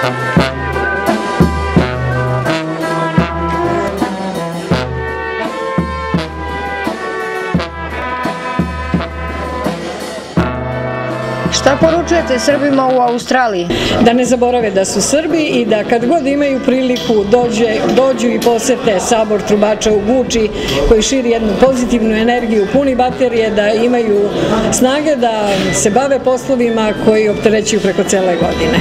Šta poručujete Srbima u Australiji? Da ne zaborave da su Srbi i da kad god imaju priliku dođu i posete sabor trubača u Guči koji širi jednu pozitivnu energiju, puni baterije, da imaju snage da se bave poslovima koji opterećuju preko cele godine.